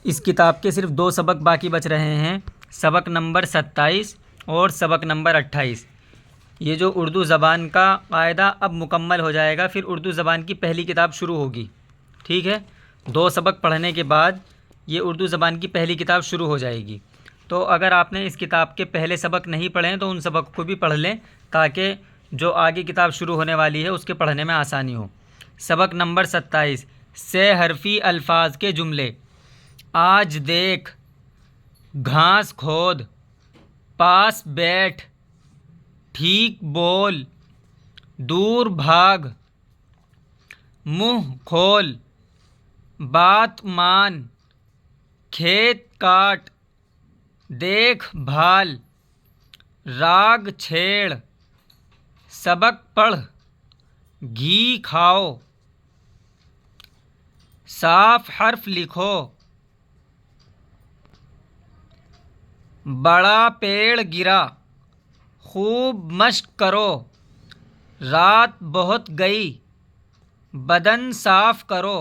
اس کتاب کے صرف 2 سبق باقی بچ رہے ہیں، سبق نمبر 27 اور سبق نمبر 28۔ یہ جو اردو زبان کا قاعدہ اب مکمل ہو جائے گا، پھر اردو زبان کی پہلی کتاب شروع ہوگی۔ ٹھیک ہے، 2 سبق پڑھنے کے بعد یہ اردو زبان کی پہلی کتاب شروع ہو جائے گی۔ تو اگر آپ نے اس کتاب کے پہلے سبق نہیں پڑھے ہیں تو ان سبق کو بھی پڑھ لیں، تاکہ جو آگے کتاب شروع ہونے والی ہے اس کے پڑھنے میں آسانی ہو۔ سبق نمبر 27، سے حرفی الفاظ کے جملے۔ آج دیکھ، گھاس کھود، پاس بیٹھ، ٹھیک بول، دور بھاگ، منہ کھول، بات مان، کھیت کاٹ، دیکھ بھال، راگ چھیڑ، سبق پڑھ، گھی کھاؤ، صاف حرف لکھو، بڑا پیڑ گرا، خوب مشق کرو، رات بہت گئی، بدن صاف کرو،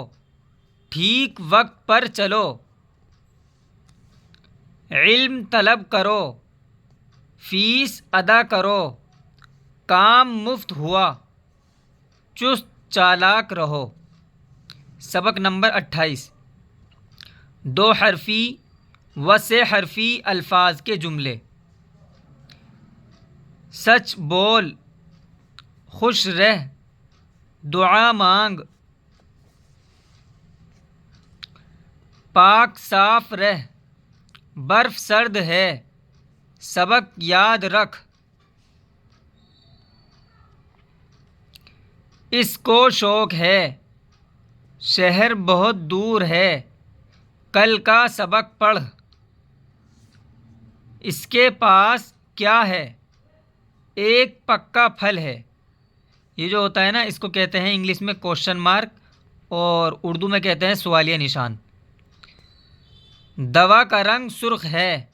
ٹھیک وقت پر چلو، علم طلب کرو، فیس ادا کرو، کام مفت ہوا، چست چالاک رہو۔ سبق نمبر 28، 2 حرفی و سے حرفی الفاظ کے جملے۔ سچ بول، خوش رہ، دعا مانگ، پاک صاف رہ، برف سرد ہے، سبق یاد رکھ، اس کو شوق ہے، شہر بہت دور ہے، کل کا سبق پڑھ، اس کے پاس کیا ہے، ایک پکا پھل ہے۔ یہ جو ہوتا ہے نا، اس کو کہتے ہیں انگلش میں کوشچن مارک اور اردو میں کہتے ہیں سوالیہ نشان۔ دوا کا رنگ سرخ ہے،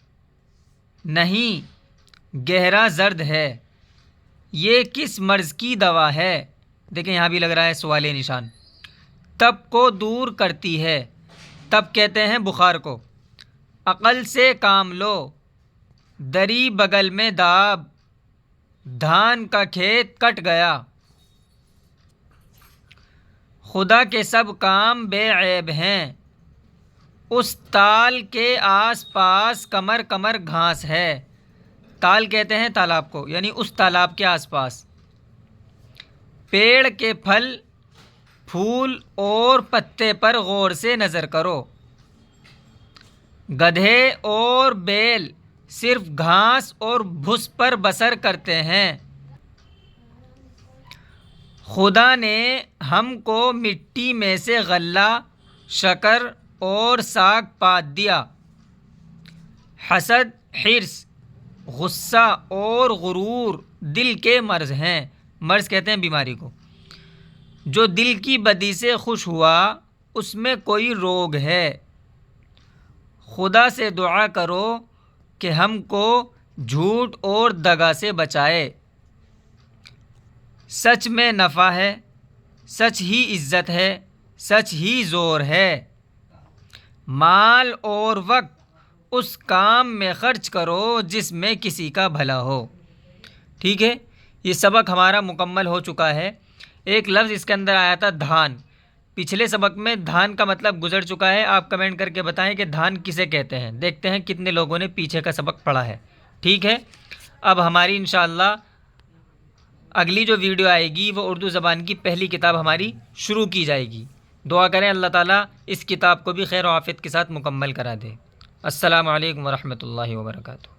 نہیں گہرا زرد ہے، یہ کس مرض کی دوا ہے؟ دیکھیں یہاں بھی لگ رہا ہے سوالیہ نشان۔ تب کو دور کرتی ہے، تب کہتے ہیں بخار کو۔ عقل سے کام لو، دری بغل میں داب، دھان کا کھیت کٹ گیا، خدا کے سب کام بے عیب ہیں، اس تال کے آس پاس کمر کمر گھاس ہے۔ تال کہتے ہیں تالاب کو، یعنی اس تالاب کے آس پاس۔ پیڑ کے پھل، پھول اور پتے پر غور سے نظر کرو، گدھے اور بیل صرف گھاس اور بھس پر بسر کرتے ہیں، خدا نے ہم کو مٹی میں سے غلہ، شکر اور ساگ پات دیا۔ حسد، حرص، غصہ اور غرور دل کے مرض ہیں۔ مرض کہتے ہیں بیماری کو۔ جو دل کی بدی سے خوش ہوا، اس میں کوئی روگ ہے۔ خدا سے دعا کرو کہ ہم کو جھوٹ اور دغا سے بچائے۔ سچ میں نفع ہے، سچ ہی عزت ہے، سچ ہی زور ہے۔ مال اور وقت اس کام میں خرچ کرو جس میں کسی کا بھلا ہو۔ ٹھیک ہے، یہ سبق ہمارا مکمل ہو چکا ہے۔ ایک لفظ اس کے اندر آیا تھا دھان۔ پچھلے سبق میں دھان کا مطلب گزر چکا ہے۔ آپ کمنٹ کر کے بتائیں کہ دھان کسے کہتے ہیں۔ دیکھتے ہیں کتنے لوگوں نے پیچھے کا سبق پڑھا ہے۔ ٹھیک ہے، اب ہماری انشاءاللہ اگلی جو ویڈیو آئے گی وہ اردو زبان کی پہلی کتاب ہماری شروع کی جائے گی۔ دعا کریں اللہ تعالیٰ اس کتاب کو بھی خیر و عافیت کے ساتھ مکمل کرا دے۔ السلام علیکم ورحمۃ اللہ وبرکاتہ۔